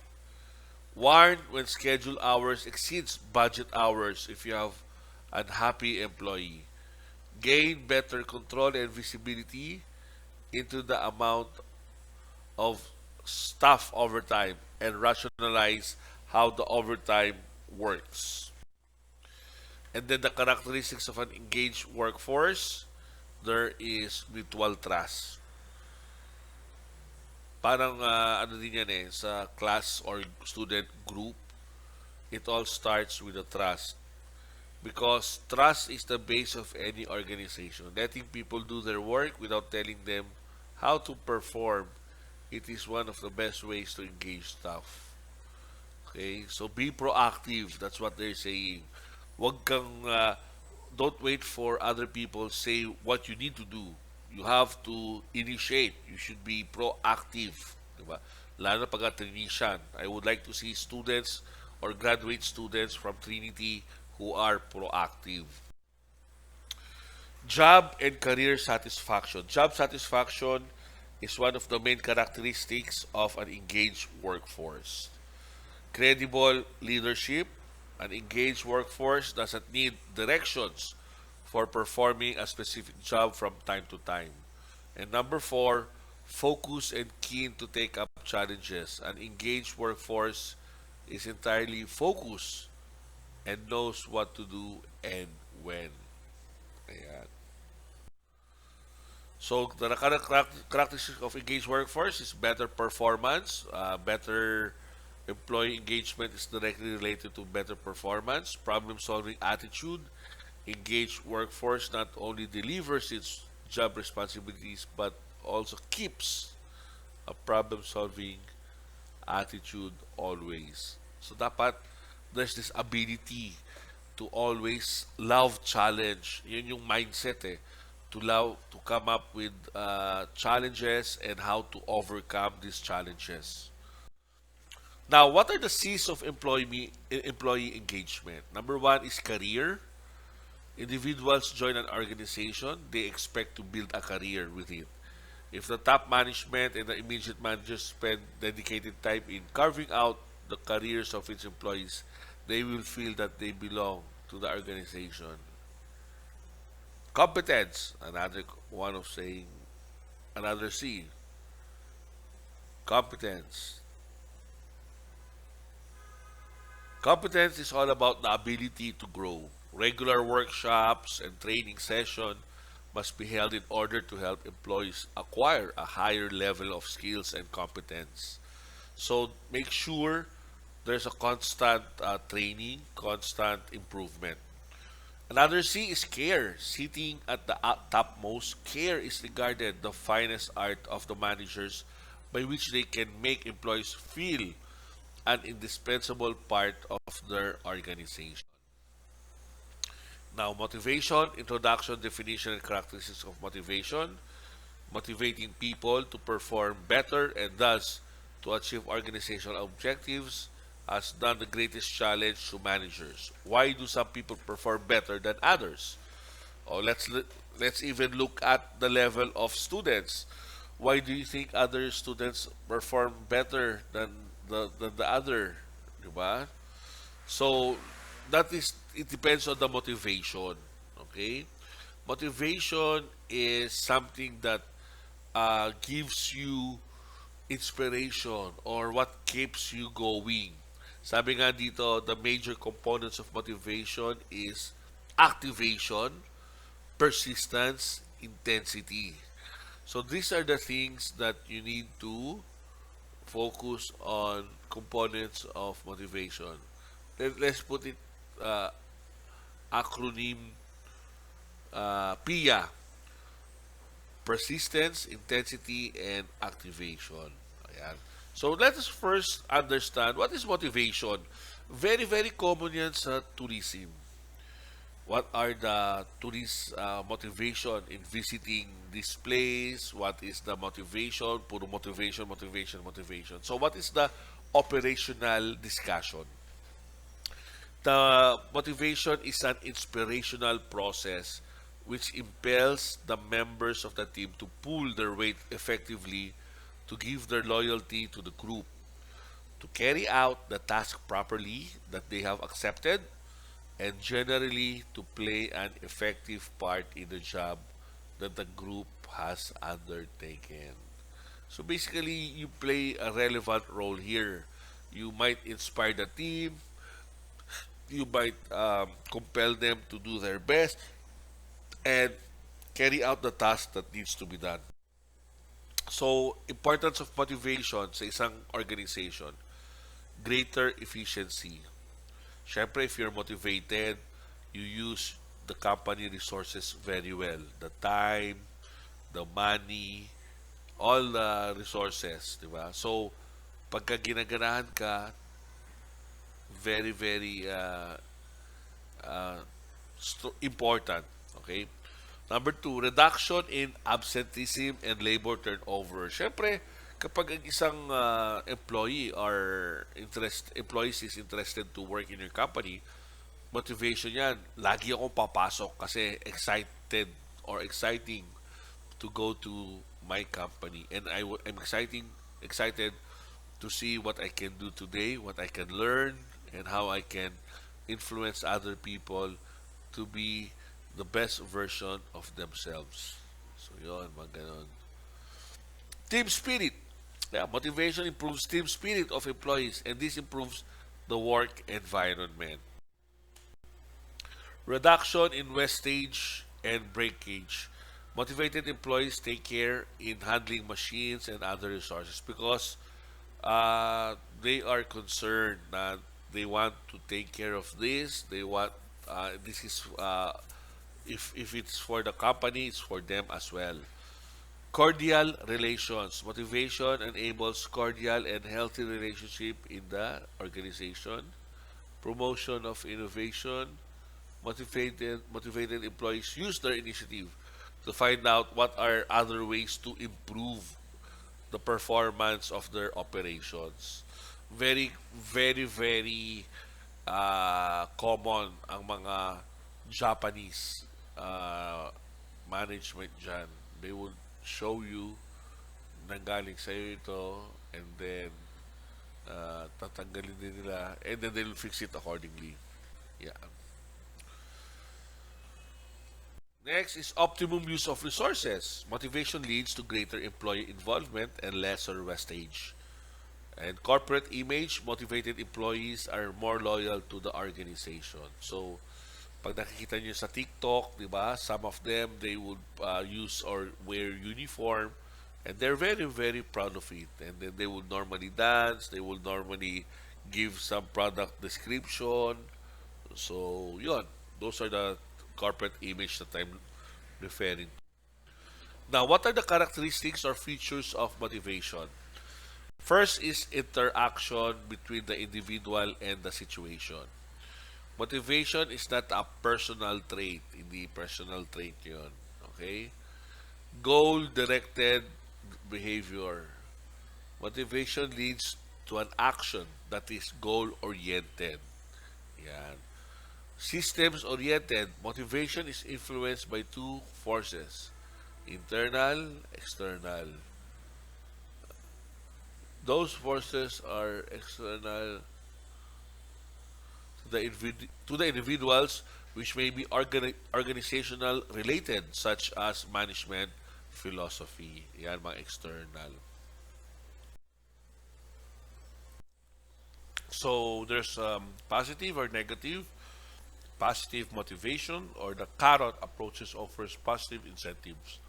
Speaker 1: Warn when schedule hours exceeds budget hours if you have unhappy employee. Gain better control and visibility into the amount of staff overtime and rationalize how the overtime works. And then the characteristics of an engaged workforce, there is mutual trust. Parang ano din yan sa class or student group, it all starts with a trust. Because trust is the base of any organization. Letting people do their work without telling them how to perform, it is one of the best ways to engage staff. Okay? So be proactive. That's what they're saying. Wag kang, don't wait for other people say what you need to do. You have to initiate. You should be proactive. Diba? lalo na pag Trinitian. I would like to see students or graduate students from Trinity who are proactive. Job and career satisfaction. Job satisfaction is one of the main characteristics of an engaged workforce. Credible leadership, an engaged workforce doesn't need directions for performing a specific job from time to time. And number four, focus and keen to take up challenges. An engaged workforce is entirely focused and knows what to do and when. Ayan. So the characteristics of engaged workforce is better performance, better employee engagement is directly related to better performance, problem-solving attitude. Engaged workforce not only delivers its job responsibilities but also keeps a problem-solving attitude always. So dapat there's this ability to always love challenge. Yun yung mindset eh. To love, to come up with challenges and how to overcome these challenges. Now, what are the C's of employee engagement? Number one is career. Individuals join an organization, they expect to build a career with it. If the top management and the immediate managers spend dedicated time in carving out the careers of its employees, they will feel that they belong to the organization. Competence, another one of saying, another C. Competence. Competence is all about the ability to grow. Regular workshops and training sessions must be held in order to help employees acquire a higher level of skills and competence. So make sure there's a constant training, constant improvement. Another C is care. Sitting at the topmost, care is regarded the finest art of the managers by which they can make employees feel an indispensable part of their organization. Now, motivation, introduction, definition, and characteristics of motivation. Motivating people to perform better and thus to achieve organizational objectives has done the greatest challenge to managers. Why do some people perform better than others? Or let's even look at the level of students. Why do you think other students perform better than the other? Diba? So that is it depends on the motivation. Okay? Motivation is something that gives you inspiration or what keeps you going. Sabi nga dito, the major components of motivation is activation, persistence, intensity. So these are the things that you need to focus on components of motivation. Let's put it acronym PIA. Persistence, intensity, and activation. Ayan. So let us first understand what is motivation. Very, very common yan sa tourism. What are the tourist motivation in visiting this place? What is the motivation? Puro motivation, motivation, motivation. So what is the operational discussion? The motivation is an inspirational process which impels the members of the team to pull their weight effectively, to give their loyalty to the group, to carry out the task properly that they have accepted, and generally to play an effective part in the job that the group has undertaken. So basically, you play a relevant role here. You might inspire the team, you might compel them to do their best, and carry out the task that needs to be done. So, importance of motivation sa isang organization, greater efficiency. Siyempre, if you're motivated, you use the company resources very well. The time, the money, all the resources, di ba? So, pagka ginaganahan ka, very, very important. Okay? Number two, reduction in absenteeism and labor turnover. Siyempre, Kapag ang isang employee or employees is interested to work in your company, motivation yan. Lagi akong papasok kasi excited or exciting to go to my company. And I'm excited to see what I can do today, what I can learn, and how I can influence other people to be the best version of themselves. So yun, mga ganon. Team spirit. Yeah, motivation improves team spirit of employees and this improves the work environment. Reduction in wastage and breakage. Motivated employees take care in handling machines and other resources because they are concerned that they want to take care of this. They want this is if it's for the company, it's for them as well. Cordial relations. Motivation enables cordial and healthy relationship in the organization. Promotion of innovation. Motivated employees use their initiative to find out what are other ways to improve the performance of their operations. Very, very, very common ang mga Japanese management dyan. They would show you nanggaling sa'yo ito and then tatanggalin din nila and then they'll fix it accordingly. Yeah. Next is optimum use of resources. Motivation leads to greater employee involvement and lesser wastage. And corporate image, motivated employees are more loyal to the organization. So, pag nakikita nyo sa TikTok, di ba, some of them, they would use or wear uniform and they're very, very proud of it. And then they would normally dance, they would normally give some product description. So, yun. Those are the corporate image that I'm referring to. Now, what are the characteristics or features of motivation? First is interaction between the individual and the situation. Motivation is not a personal trait. Hindi personal trait yun. Okay? Goal-directed behavior. Motivation leads to an action that is goal-oriented. Yan. Systems-oriented, motivation is influenced by two forces, internal, external. Those forces are external to the individuals, which may be organizational related, such as management, philosophy. Yan, mga external. So, there's positive or negative. Positive motivation or the carrot approaches offers positive incentives.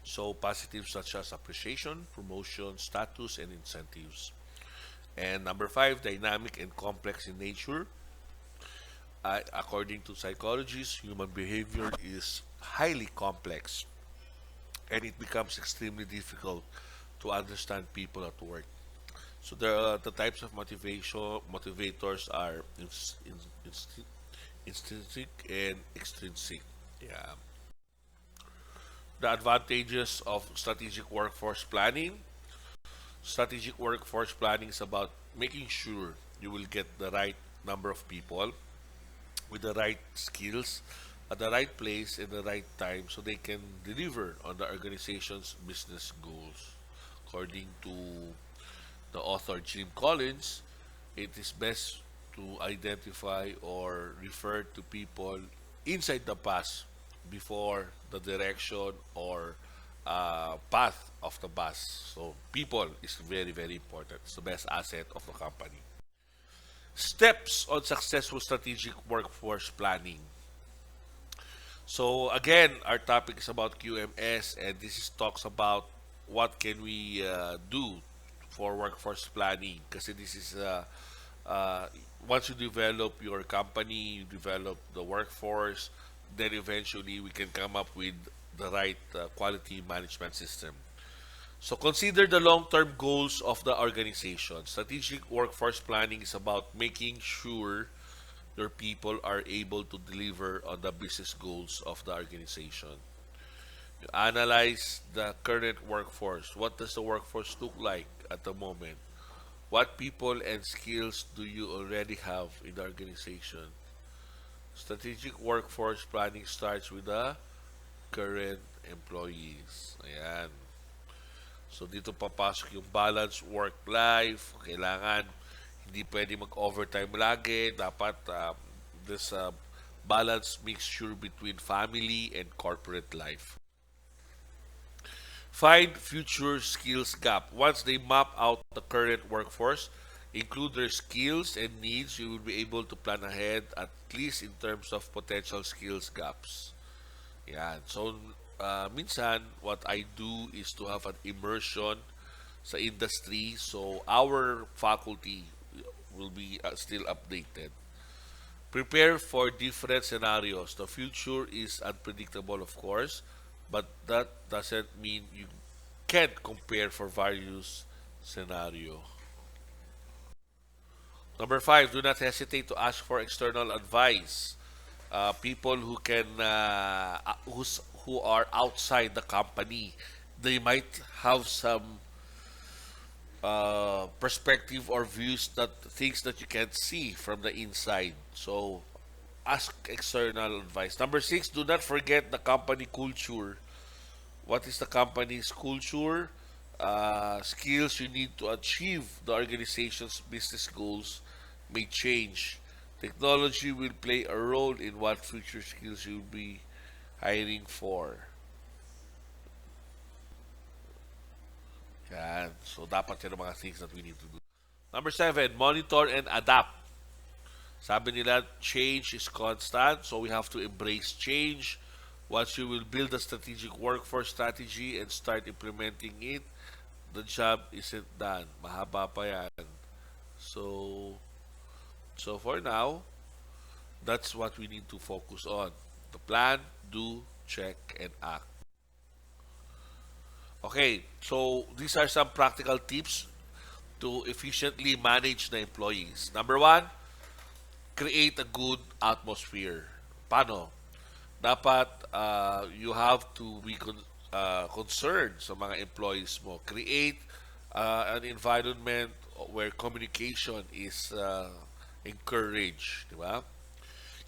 Speaker 1: So positive such as appreciation, promotion, status, and incentives. And number 5, dynamic and complex in nature. According to psychologists, human behavior is highly complex and it becomes extremely difficult to understand people at work. So there are the types of motivators are intrinsic and extrinsic. Yeah. The advantages of strategic workforce planning. Strategic workforce planning is about making sure you will get the right number of people with the right skills at the right place and the right time so they can deliver on the organization's business goals. According to the author Jim Collins, it is best to identify or refer to people inside the bus before the direction or path of the bus. So people is very, very important. It's the best asset of the company. Steps on successful strategic workforce planning. So again, our topic is about QMS, and this is talks about what can we do for workforce planning. Kasi this is once you develop your company, you develop the workforce, then eventually we can come up with the right quality management system. So consider the long-term goals of the organization. Strategic workforce planning is about making sure your people are able to deliver on the business goals of the organization. You analyze the current workforce. What does the workforce look like at the moment? What people and skills do you already have in the organization? Strategic workforce planning starts with the current employees. Ayan. So, dito papasok yung balance work-life. Kailangan hindi pwede mag-overtime lagi. Dapat this balance mixture between family and corporate life. Find future skills gap. Once they map out the current workforce, include their skills and needs, you will be able to plan ahead at least in terms of potential skills gaps. Yan. So, minsan, what I do is to have an immersion sa industry. So, our faculty will be still updated. Prepare for different scenarios. The future is unpredictable, of course, but that doesn't mean you can't compare for various scenario. Number five, do not hesitate to ask for external advice. People who can who are outside the company, they might have some perspective or views that things that you can't see from the inside. So ask external advice. Number six, do not forget the company culture. What is the company's culture? Skills you need to achieve the organization's business goals may change. Technology will play a role in what future skills you'll be hiring for. Yan. So, dapat yan ang mga things that we need to do. Number seven, monitor and adapt. Sabi nila, change is constant, so we have to embrace change. Once you will build a strategic workforce strategy and start implementing it, the job isn't done. Mahaba pa yan. So, for now, that's what we need to focus on. The plan, do, check, and act. Okay, so these are some practical tips to efficiently manage the employees. Number one, create a good atmosphere. Paano? Dapat you have to be concerned sa mga employees mo. Create an environment where communication is encouraged. Di ba?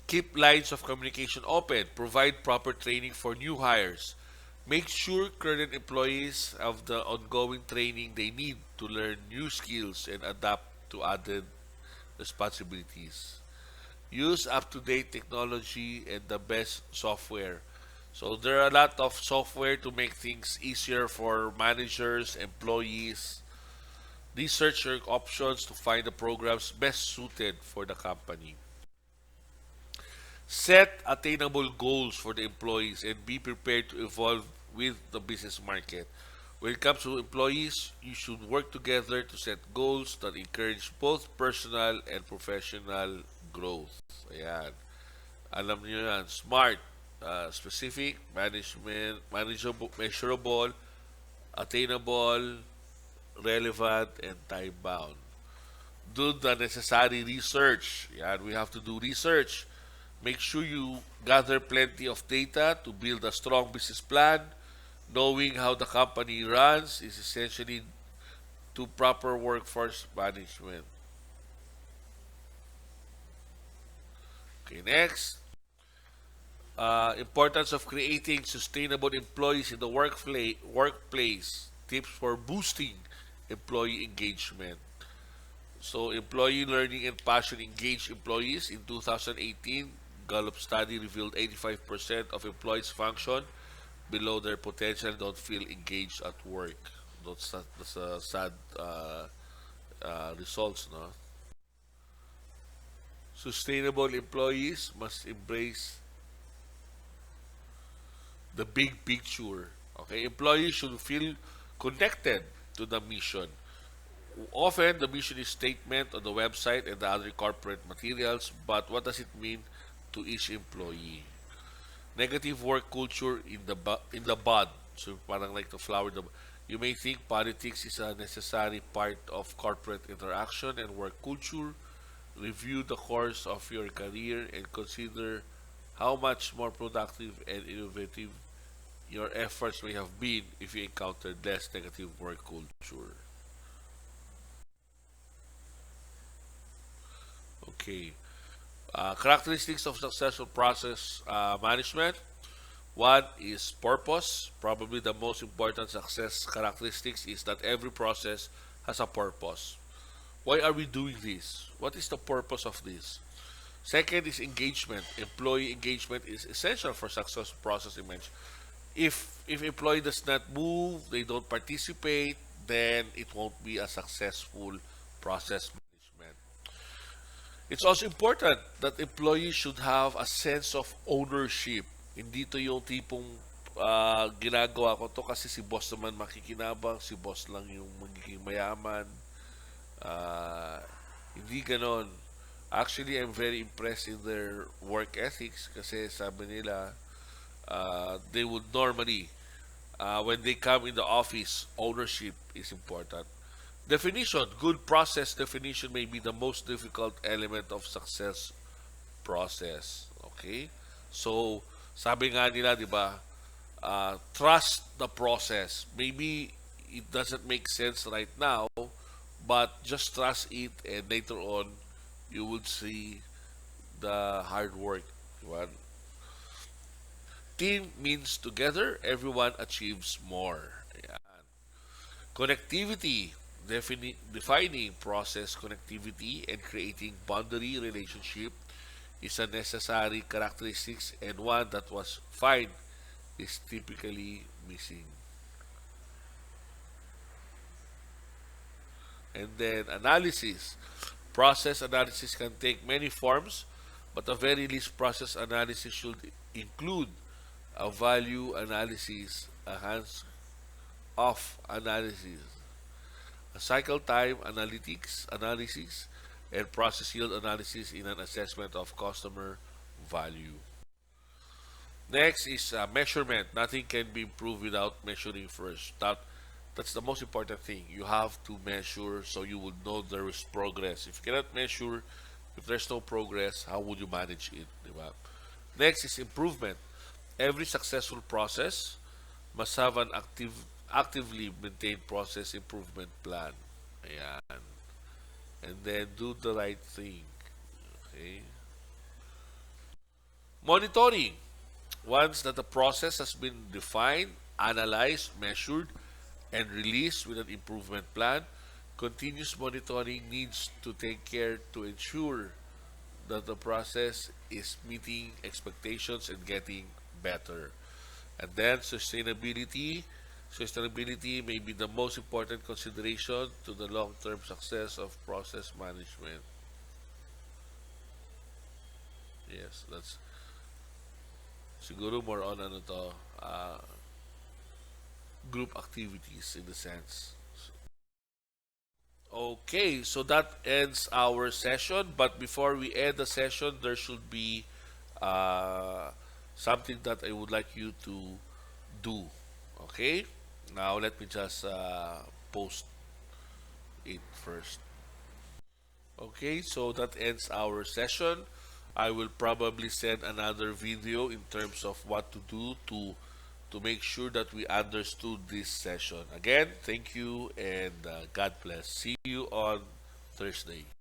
Speaker 1: Keep lines of communication open. Provide proper training for new hires. Make sure current employees have the ongoing training they need to learn new skills and adapt to added responsibilities. Use up-to-date technology and the best software. So there are a lot of software to make things easier for managers, employees. Research your options to find the programs best suited for the company. Set attainable goals for the employees and be prepared to evolve with the business market. When it comes to employees, you should work together to set goals that encourage both personal and professional growth. Ayan. Alam niyo yan. SMART. Specific, management, manageable, measurable, attainable, relevant, and time-bound. Do the necessary research. Yan. We have to do research. Make sure you gather plenty of data to build a strong business plan. Knowing how the company runs is essentially to proper workforce management. Okay, next. Importance of creating sustainable employees in the workplace. Tips for boosting employee engagement. So, employee learning and passion engaged employees in 2018. Gallup study revealed 85% of employees function below their potential and don't feel engaged at work. That's a sad results, no? Sustainable employees must embrace the big picture. Okay, employees should feel connected to the mission. Often, the mission is statement on the website and the other corporate materials, but what does it mean to each employee? Negative work culture in the bud. So, parang like the flower. You may think politics is a necessary part of corporate interaction and work culture. Review the course of your career and consider how much more productive and innovative your efforts may have been if you encountered less negative work culture. Okay. Characteristics of successful process management. One is purpose. Probably the most important success characteristics is that every process has a purpose. Why are we doing this? What is the purpose of this? Second is engagement. Employee engagement is essential for successful process image. If employee does not move, they don't participate, then it won't be a successful process management. It's also important that employees should have a sense of ownership. Hindi to yung tipong ginagawa ko to kasi si boss naman makikinabang, si boss lang yung magiging mayaman. Ah, Hindi ganon. Actually, I'm very impressed in their work ethics kasi sabi nila they would normally, when they come in the office, ownership is important. Definition. Good process definition may be the most difficult element of success process. Okay? So, sabi nga nila, di ba, trust the process. Maybe it doesn't make sense right now, but just trust it and later on, you would see the hard work. Diba? Team means together, everyone achieves more. Ayan. Connectivity. Defining process connectivity and creating boundary relationship is a necessary characteristics and one that was fine is typically missing. And then analysis. Process analysis can take many forms, but the very least process analysis should include a value analysis, a hands-off analysis, a cycle time analysis, and process yield analysis in an assessment of customer value. Next is measurement. Nothing can be improved without measuring first. That's the most important thing. You have to measure so you would know there is progress. If you cannot measure, if there's no progress, how would you manage it? Diba? Next is improvement. Every successful process must have an actively maintained process improvement plan. Ayan. And then do the right thing. Okay? Monitoring. Once that the process has been defined, analyzed, measured, and released with an improvement plan, continuous monitoring needs to take care to ensure that the process is meeting expectations and getting better. And then sustainability. Sustainability may be the most important consideration to the long-term success of process management. Yes, that's siguro more on ano to, group activities in the sense. Okay, so that ends our session. But before we end the session, there should be uh, something that I would like you to do. Okay? Now, let me just post it first. Okay, so that ends our session. I will probably send another video in terms of what to do to make sure that we understood this session. Again, thank you and God bless. See you on Thursday.